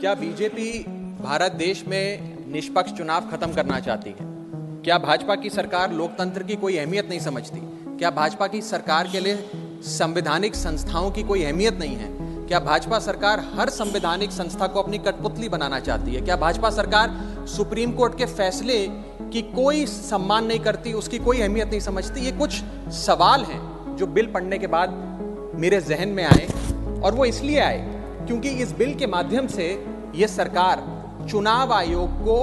क्या बीजेपी भारत देश में निष्पक्ष चुनाव खत्म करना चाहती है? क्या भाजपा की सरकार लोकतंत्र की कोई अहमियत नहीं समझती? क्या भाजपा की सरकार के लिए संवैधानिक संस्थाओं की कोई अहमियत नहीं है? क्या भाजपा सरकार हर संवैधानिक संस्था को अपनी कठपुतली बनाना चाहती है? क्या भाजपा सरकार सुप्रीम कोर्ट के फैसले की कोई सम्मान नहीं करती, उसकी कोई अहमियत नहीं समझती? ये कुछ सवाल हैं जो बिल पढ़ने के बाद मेरे जहन में आए, और वो इसलिए आए क्योंकि इस बिल के माध्यम से ये सरकार चुनाव आयोग को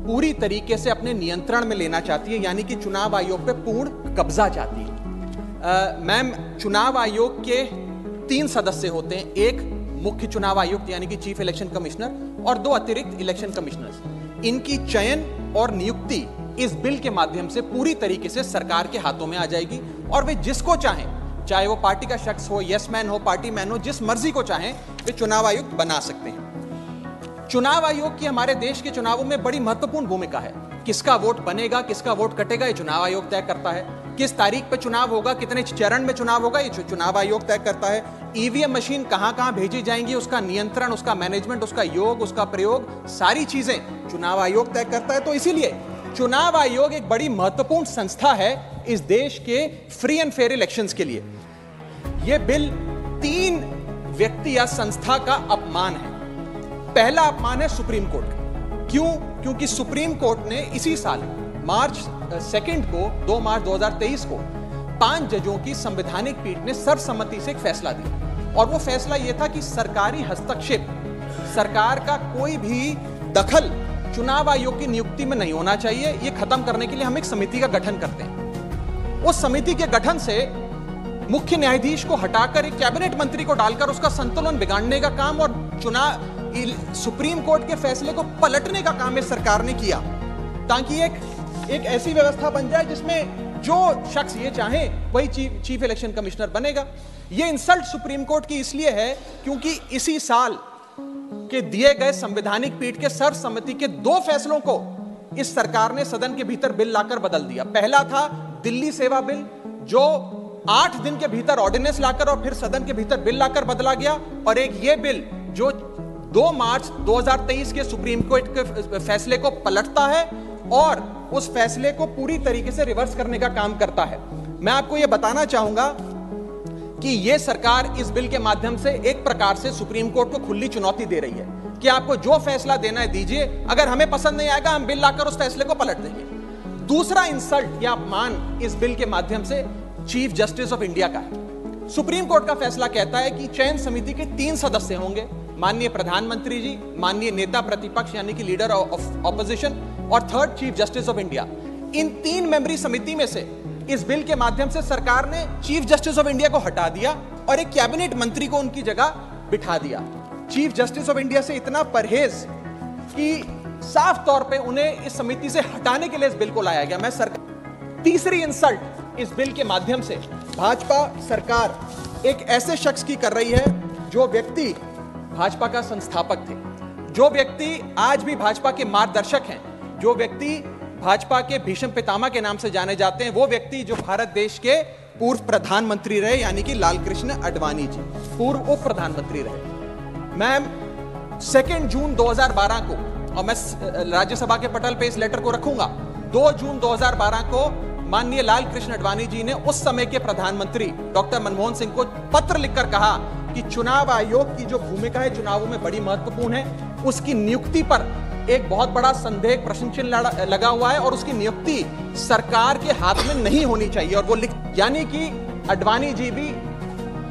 पूरी तरीके से अपने नियंत्रण में लेना चाहती है, यानी कि चुनाव आयोग पे पूर्ण कब्जा चाहती है। मैम, चुनाव आयोग के 3 सदस्य होते हैं, एक मुख्य चुनाव आयुक्त यानी कि चीफ इलेक्शन कमिश्नर और 2 अतिरिक्त इलेक्शन कमिश्नर्स। इनकी चयन और नियुक्ति इस बिल के माध्यम से पूरी तरीके से सरकार के हाथों में आ जाएगी, और वे जिसको चाहें, चाहे वो पार्टी का शख्स हो, यस मैन हो, पार्टी मैन हो, जिस मर्जी को चाहें वे चुनाव आयुक्त बना सकते हैं। चुनाव आयोग की हमारे देश के चुनावों में बड़ी महत्वपूर्ण भूमिका है। किसका वोट बनेगा, किसका वोट कटेगा, ये चुनाव आयोग तय करता है। किस तारीख पे चुनाव होगा, कितने चरण में चुनाव होगा, ये चुनाव आयोग तय करता है। ईवीएम मशीन कहां कहां भेजी जाएंगी, उसका नियंत्रण, उसका मैनेजमेंट, उसका योग, उसका प्रयोग, सारी चीजें चुनाव आयोग तय करता है। तो इसीलिए चुनाव आयोग एक बड़ी महत्वपूर्ण संस्था है इस देश के फ्री एंड फेयर इलेक्शंस के लिए। यह बिल 3 व्यक्ति या संस्था का अपमान है। पहला अपमान है सुप्रीम कोर्ट का। क्यों? क्योंकि सुप्रीम कोर्ट ने इसी साल मार्च 2 को 2 मार्च 2023 को 5 जजों की संवैधानिक पीठ ने सर्वसम्मति से एक फैसला दिया, और वो फैसला यह था कि सरकारी हस्तक्षेप, सरकार का कोई भी दखल चुनाव आयोग की नियुक्ति में नहीं होना चाहिए। ये खत्म करने के लिए हम एक समिति का गठन करते हैं। उस समिति के गठन से मुख्य न्यायाधीश को हटाकर एक कैबिनेट मंत्री को डालकर उसका संतुलन बिगाड़ने का काम और सुप्रीम कोर्ट के फैसले को पलटने का काम इस सरकार ने किया, ताकि एक ऐसी व्यवस्था बन जाए जिसमें जो शख्स ये चाहे वही चीफ इलेक्शन कमिश्नर बनेगा। ये इंसल्ट सुप्रीम कोर्ट की इसलिए है क्योंकि इसी साल के दिए गए संवैधानिक पीठ के सर्वसम्मति के 2 फैसलों को इस सरकार ने सदन के भीतर बिल लाकर बदल दिया। पहला था दिल्ली सेवा बिल, जो 8 दिन के भीतर ऑर्डिनेंस लाकर और फिर सदन के भीतर बिल लाकर बदला गया, और एक ये बिल जो 2 मार्च 2023 के सुप्रीम कोर्ट के फैसले को पलटता है और उस फैसले को पूरी तरीके से रिवर्स करने का काम करता है। मैं आपको यह बताना चाहूंगा कि यह सरकार इस बिल के माध्यम से एक प्रकार से सुप्रीम कोर्ट को खुली चुनौती दे रही है कि आपको जो फैसला देना है दीजिए, अगर हमें पसंद नहीं आएगा हम बिल लाकर उस फैसले को पलट देंगे। दूसरा इंसल्ट या अपमान इस बिल के माध्यम से चीफ जस्टिस ऑफ इंडिया का है। सुप्रीम कोर्ट का फैसला कहता है कि चयन समिति के 3 सदस्य होंगे, माननीय प्रधानमंत्री जी, माननीय नेता प्रतिपक्ष यानी कि लीडर ऑफ ऑपोजिशन, और 3rd chief justice of India. इन 3 मेंबरी समिति में से इस बिल के माध्यम से सरकार ने चीफ जस्टिस ऑफ इंडिया को हटा दिया और एक कैबिनेट मंत्री को उनकी जगह बिठा दिया। चीफ जस्टिस ऑफ इंडिया से इतना परहेज कि साफ तौर पे उन्हें इस समिति से हटाने के लिए इस बिल को लाया गया। मैं सरकार तीसरी इंसल्ट इस बिल के माध्यम से भाजपा सरकार एक ऐसे शख्स की कर रही है जो व्यक्ति भाजपा का संस्थापक थे, जो व्यक्ति आज भी भाजपा के मार्गदर्शक हैं, जो व्यक्ति भाजपा के भीष्म पितामह के नाम से जाने जाते हैं, वो व्यक्ति जो भारत देश के पूर्व प्रधानमंत्री रहे यानी कि लालकृष्ण आडवाणी जी, पूर्व उप प्रधानमंत्री रहे। मैम, 2 जून 2012 को, और मैं राज्यसभा के पटल पे इस लेटर को रखूंगा, 2 जून 2012 को माननीय लालकृष्ण आडवाणी जी ने उस समय के प्रधानमंत्री डॉक्टर मनमोहन सिंह को पत्र लिखकर कहा कि चुनाव आयोग की जो भूमिका है चुनावों में बड़ी महत्वपूर्ण है, उसकी नियुक्ति पर एक बहुत बड़ा संदेह, प्रश्न चिन्ह लगा हुआ है और उसकी नियुक्ति सरकार के हाथ में नहीं होनी चाहिए। और वो यानी कि आडवाणी जी भी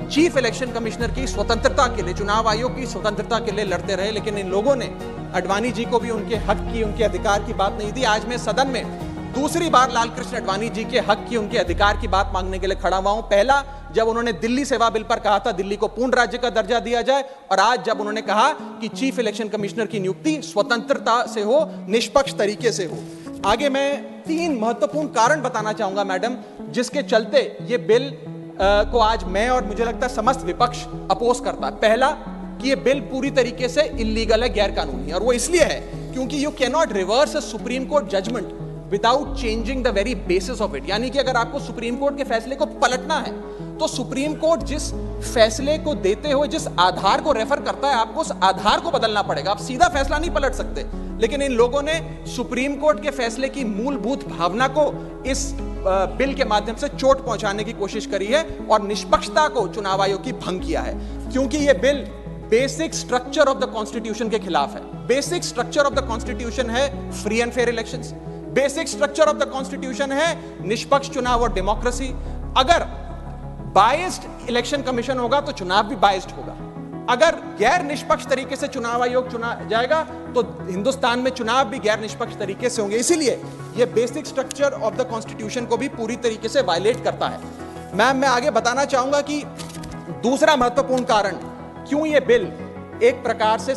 चीफ इलेक्शन कमिश्नर की स्वतंत्रता के लिए, चुनाव आयोग की स्वतंत्रता के लिए लड़ते रहे, लेकिन इन लोगों ने आडवाणी जी को भी उनके हक की, उनके अधिकार की बात नहीं दी। आज मैं सदन में दूसरी बार लालकृष्ण आडवाणी जी के हक की, उनके अधिकार की बात मांगने के लिए खड़ा हुआ हूं। पहला जब उन्होंने दिल्ली सेवा बिल पर कहा था दिल्ली को पूर्ण राज्य का दर्जा दिया जाए, और आज जब उन्होंने कहा कि चीफ इलेक्शन कमिश्नर की नियुक्ति स्वतंत्रता से हो, निष्पक्ष तरीके से हो। आगे मैं 3 महत्वपूर्ण कारण बताना चाहूंगा मैडम, जिसके चलते ये बिल को आज मैं और मुझे लगता है समस्त विपक्ष अपोज करता है। पहला कि ये बिल पूरी तरीके से इलीगल है, गैर कानूनी है, और वो इसलिए है क्योंकि you can not reverse a supreme court judgment without changing the very basis of it. यानी कि अगर आपको सुप्रीम कोर्ट के फैसले को पलटना है तो सुप्रीम कोर्ट जिस फैसले को देते हुए जिस आधार को रेफर करता है, आपको उस आधार को बदलना पड़ेगा। आप सीधा फैसला नहीं पलट सकते। लेकिन इन लोगों ने सुप्रीम कोर्ट के फैसले की मूलभूत भावना को इस बिल के माध्यम से चोट पहुंचाने की कोशिश करी है और निष्पक्षता को चुनाव आयोग की भंग किया है, क्योंकि यह bill basic structure of the constitution के खिलाफ है। Basic structure of the constitution है free and fair elections. Basic structure of the constitution है निष्पक्ष चुनाव और डेमोक्रेसी। अगर बायस्ड इलेक्शन कमीशन होगा तो चुनाव भी बायस्ड होगा। अगर गैर निष्पक्ष तरीके से चुनाव आयोग चुना जाएगा तो हिंदुस्तान में चुनाव भी गैर निष्पक्ष तरीके से होंगे। इसीलिए यह basic structure of the constitution को भी पूरी तरीके से वायलेट करता है। मैं आगे बताना चाहूंगा कि दूसरा महत्वपूर्ण कारण क्यों यह बिल एक प्रकार से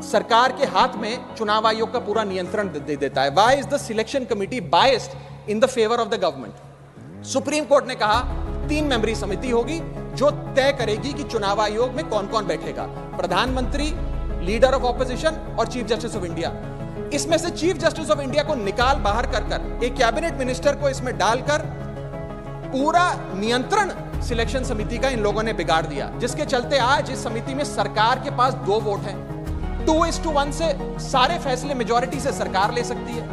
सरकार के हाथ में चुनाव आयोग का पूरा नियंत्रण दे देता है। Why is the selection committee biased in the favor of the government? Supreme court ने कहा 3 मेंबरी समिति होगी जो तय करेगी कि चुनाव आयोग में कौन कौन बैठेगा। प्रधानमंत्री, लीडर ऑफ ऑपोजिशन और चीफ जस्टिस ऑफ इंडिया। इसमें से चीफ जस्टिस ऑफ इंडिया को निकाल बाहर कर एक कैबिनेट मिनिस्टर को इसमें डालकर पूरा नियंत्रण सिलेक्शन समिति का इन लोगों ने बिगाड़ दिया, जिसके चलते आज इस समिति में सरकार के पास 2 वोट हैं। 2:1 से सारे फैसले मेजॉरिटी से सरकार ले सकती है।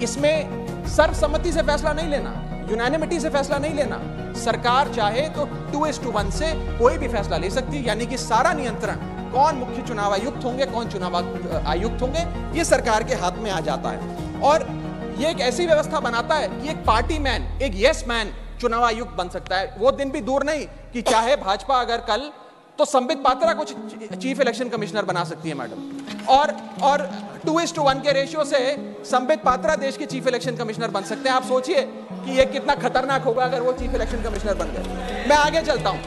इसमें सर्वसम्मति से फैसला नहीं लेना, यूनानिमिटी से फैसला नहीं लेना। सरकार चाहे तो 2:1 से कोई भी फैसला ले सकती है। यानी कि सारा नियंत्रण कौन मुख्य चुनाव आयुक्त होंगे, कौन चुनाव आयुक्त होंगे, ये सरकार के हाथ में आ जाता है। और ये एक ऐसी व्यवस्था बनाता है कि एक पार्टी मैन, एक यस मैन चुनाव आयुक्त बन सकता है। वो दिन भी दूर नहीं कि चाहे भाजपा अगर कल तो संबित पात्रा को चीफ इलेक्शन कमिश्नर बना सकती है मैडम, और 2:1 के रेशियो से संबित पात्रा देश के चीफ इलेक्शन कमिश्नर बन सकते हैं। आप सोचिए कि ये कितना खतरनाक होगा अगर वो चीफ इलेक्शन कमिश्नर बन गए। मैं आगे चलता हूं।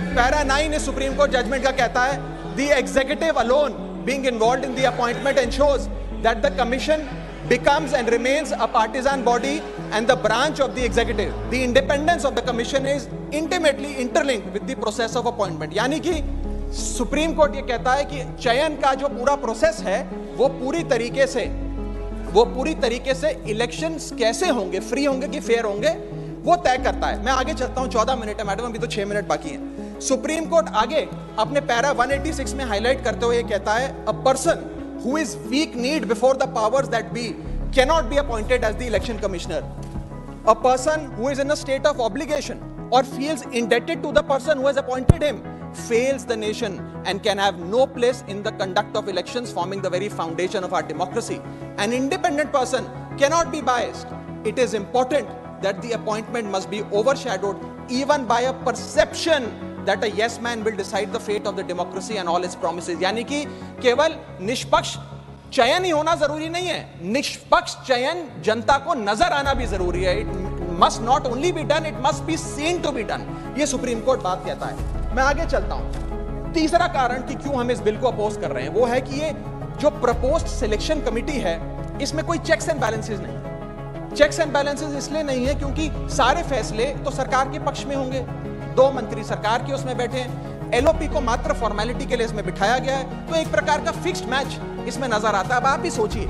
पैरा 9 इस सुप्रीम कोर्ट जजमेंट का कहता है, the executive alone being involved in the appointment ensures that the commission becomes and remains a partisan body and the branch of the executive. The independence of the commission is intimately interlinked with the process of appointment. यानी कि supreme court ये कहता है कि चयन का जो पूरा प्रोसेस है वो पूरी तरीके से इलेक्शंस कैसे होंगे, फ्री होंगे कि फेयर होंगे, वो तय करता है। मैं आगे चलता हूं, 14 मिनट है मैडम, अभी तो 6 मिनट बाकी है। सुप्रीम कोर्ट आगे अपने पैरा 186 में हाईलाइट करते हुए कहता है, a person who is weak-kneed before the powers that be cannot be appointed as the election commissioner. A person who is in a state of obligation or feels indebted to the person who has appointed him fails the nation and can have no place in the conduct of elections, forming the very foundation of our democracy. An independent person cannot be biased. It is important that the appointment must be overshadowed even by a perception that a yes man will decide the fate of the democracy and all its promises. यानी कि केवल निष्पक्ष चयन ही होना जरूरी नहीं है, निष्पक्ष चयन जनता को नजर आना भी जरूरी है। It must not only be done, it must be seen to be done. ये सुप्रीम कोर्ट बात कहता है। मैं आगे चलता हूं। तीसरा कारण कि क्यों हम इस बिल को अपोज कर रहे हैं वो है कि ये जो प्रपोज्ड सिलेक्शन कमिटी है इसमें कोई चेक्स एंड बैलेंसेस नहीं है। चेक्स एंड बैलेंसेस इसलिए नहीं है क्योंकि सारे फैसले तो सरकार के पक्ष में होंगे। 2 मंत्री सरकार के उसमें बैठे हैं, एलओपी को मात्र फॉर्मेलिटी के लिए इसमें बिठाया गया है, तो एक प्रकार का फिक्स्ड मैच इसमें नजर आता है। अब आप ही सोचिए,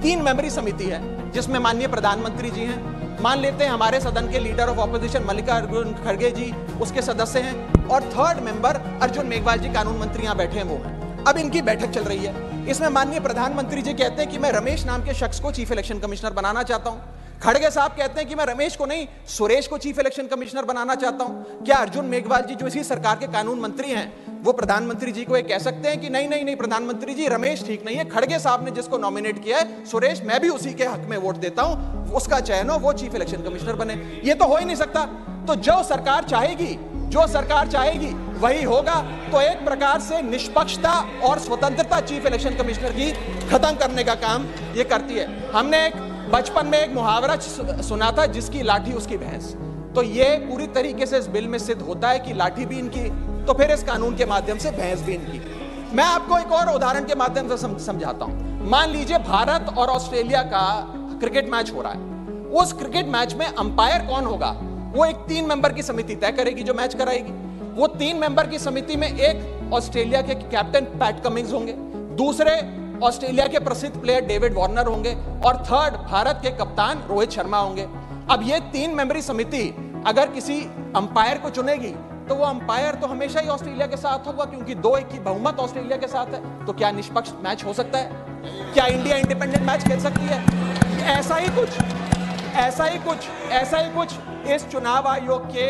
3 मेंबरी समिति है जिसमें माननीय प्रधानमंत्री जी हैं, मान लेते हैं हमारे सदन के लीडर ऑफ ऑपोजिशन मल्लिकार्जुन खड़गे जी उसके सदस्य हैं, और 3rd मेंबर अर्जुन मेघवाल जी कानून मंत्री यहां बैठे हैं वो हैं। अब इनकी बैठक चल रही है, इसमें माननीय प्रधानमंत्री जी कहते हैं कि मैं रमेश नाम के शख्स को चीफ इलेक्शन कमिश्नर बनाना चाहता हूं। खड़गे साहब कहते हैं कि मैं रमेश को नहीं सुरेश को चीफ इलेक्शन कमिश्नर बनाना चाहता हूं। क्या अर्जुन मेघवाल जी जो इसी सरकार के कानून मंत्री हैं वो प्रधानमंत्री जी को ये कह सकते हैं कि नहीं प्रधानमंत्री जी रमेश ठीक नहीं है, खड़गे साहब ने जिसको नॉमिनेट किया है सुरेश, मैं भी उसी के हक में वोट देता हूं, उसका चयन हो, वो चीफ इलेक्शन कमिश्नर बने? ये तो हो ही नहीं सकता। तो जो सरकार चाहेगी वही होगा। तो एक प्रकार से निष्पक्षता और स्वतंत्रता चीफ इलेक्शन कमिश्नर की खत्म करने का काम ये करती है। हमने बचपन में एक मुहावरा सुना था, जिसकी लाठी उसकी भैंस। तो ये पूरी तरीके से इस बिल में सिद्ध होता है कि लाठी भी इनकी, तो फिर इस कानून के माध्यम से भैंस भी इनकी। मैं आपको एक और उदाहरण के माध्यम से समझाता हूं। मान लीजिए भारत और ऑस्ट्रेलिया का क्रिकेट मैच हो रहा है। उस क्रिकेट मैच में अंपायर कौन होगा वो एक 3 मेंबर की समिति तय करेगी जो मैच कराएगी। वो 3 मेंबर की समिति में एक ऑस्ट्रेलिया के कैप्टन पैट कमिंग्स होंगे, दूसरे ऑस्ट्रेलिया के प्रसिद्ध प्लेयर डेविड वार्नर होंगे और थर्ड भारत के कप्तान रोहित शर्मा होंगे। अब ये 3 मेंबरी समिति अगर किसी अंपायर को चुनेगी तो वो अंपायर तो हमेशा ही ऑस्ट्रेलिया के साथ होगा, क्योंकि 2-1 की बहुमत ऑस्ट्रेलिया के साथ है। तो क्या निष्पक्ष मैच हो सकता है? क्या इंडिया इंडिपेंडेंट मैच खेल सकती है? ऐसा ही कुछ इस चुनाव आयोग के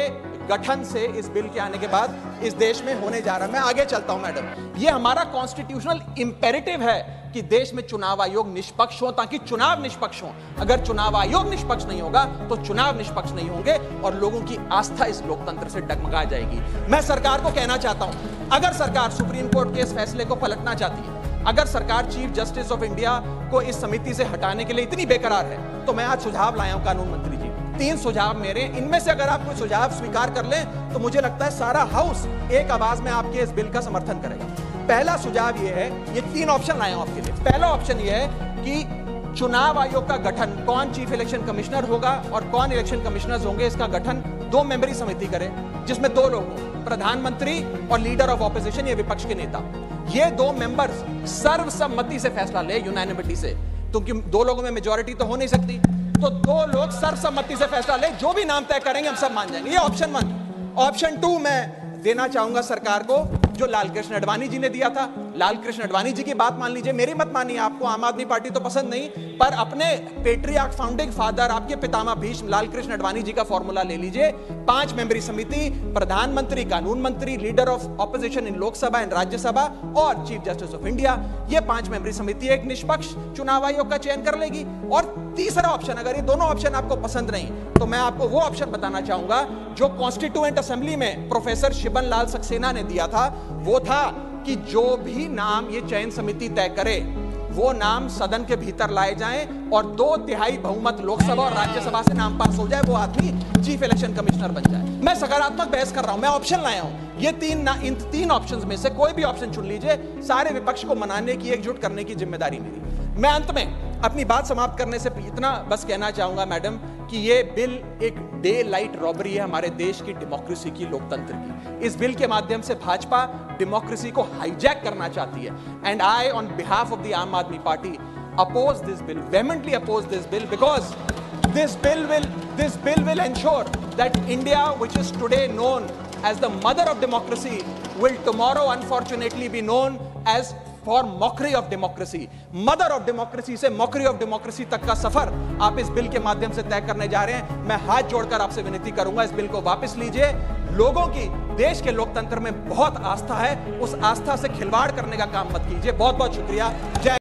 गठन से, इस बिल के आने के बाद इस देश में होने जा रहा है। मैं आगे चलता हूं मैडम। ये हमारा कॉन्स्टिट्यूशनल इंपेरेटिव है कि देश में चुनाव आयोग निष्पक्ष हो, ताकि चुनाव निष्पक्ष हो। अगर चुनाव आयोग निष्पक्ष नहीं होगा तो चुनाव निष्पक्ष नहीं होंगे और लोगों की आस्था इस लोकतंत्र से डगमगा जाएगी। मैं सरकार को कहना चाहता हूं, अगर सरकार सुप्रीम कोर्ट के इस फैसले को पलटना चाहती है, अगर सरकार चीफ जस्टिस ऑफ इंडिया को इस समिति से हटाने के लिए इतनी बेकरार है, तो मैं आज सुझाव लाया हूं कानून मंत्री जी। 3 सुझाव मेरे, इनमें से अगर आप कोई सुझाव स्वीकार कर लें तो मुझे लगता है सारा हाउस एक आवाज में आपके इस बिल का समर्थन करेगा। पहला सुझाव ये है, ये 3 ऑप्शन लाए हूं आपके लिए। पहला ऑप्शन ये है कि चुनाव आयोग का गठन, कौन चीफ इलेक्शन कमिश्नर होगा और कौन इलेक्शन कमिश्नर्स होंगे, इसका गठन 2 मेंबरी समिति करे, जिसमें 2 लोग हों, प्रधानमंत्री और लीडर ऑफ ऑपोजिशन, ये विपक्ष के नेता। ये 2 मेंबर्स सर्वसम्मति से फैसला ले, यूनानिमिटी से, क्योंकि 2 लोगों में मेजॉरिटी तो हो नहीं सकती, तो 2 लोग सर्वसम्मति से फैसला ले, जो भी नाम तय करेंगे हम सब मान जाएंगे। ये ऑप्शन 1। ऑप्शन 2 मैं देना चाहूंगा सरकार को, जो लालकृष्ण अडवाणी जी ने दिया था। लालकृष्ण अडवाणी जी की बात मान लीजिए, मेरी मत मानिए, आपको आम आदमी पार्टी तो पसंद नहीं, पर अपने पेट्रियार्क फाउंडिंग फादर, आपके पितामह भीष्म लालकृष्ण अडवाणी जी का फॉर्मूला ले लीजिए। 5 मेंबरी समिति, प्रधानमंत्री, कानून मंत्री, leader of opposition in Lok Sabha and Rajya Sabha और चीफ जस्टिस ऑफ इंडिया। ये 5 मेंबरी समिति एक निष्पक्ष चुनाव आयोग का चयन कर लेगी। और तीसरा ऑप्शन, अगर ये दोनों ऑप्शन आपको पसंद नहीं, तो मैं आपको वो ऑप्शन बताना चाहूंगा जो कॉन्स्टिट्यूएंट असेंबली में प्रोफेसर शिबन लाल सक्सेना ने दिया था। वो था कि जो भी नाम ये चयन समिति तय करे, वो नाम सदन के भीतर लाए जाएं और 2/3 बहुमत लोकसभा और राज्यसभा से नाम पास हो जाए, वो आदमी चीफ इलेक्शन कमिश्नर बन जाए। मैं सकारात्मक बहस कर रहा हूं, मैं ऑप्शन लाया हूं। ये इन 3 ऑप्शंस में से कोई भी ऑप्शन चुन लीजिए, सारे विपक्ष को मनाने की, एकजुट करने की जिम्मेदारी मेरी। मैं अंत में अपनी बात समाप्त करने से इतना बस कहना चाहूंगा मैडम कि ये बिल एक डे लाइट रॉबरी है हमारे देश की डेमोक्रेसी की, लोकतंत्र की। इस बिल के माध्यम से भाजपा डेमोक्रेसी को हाईजैक करना चाहती है। And I on behalf of the Aam Aadmi Party oppose this bill, vehemently oppose this bill, because this bill will ensure that India, which is today known as the mother of democracy, will tomorrow unfortunately be known as for mockery of democracy. Mother of democracy से mockery of democracy तक का सफर आप इस bill के माध्यम से तय करने जा रहे हैं। मैं हाथ जोड़कर आपसे विनती करूंगा, इस बिल को वापस लीजिए। लोगों की देश के लोकतंत्र में बहुत आस्था है, उस आस्था से खिलवाड़ करने का काम मत कीजिए। बहुत बहुत शुक्रिया। जय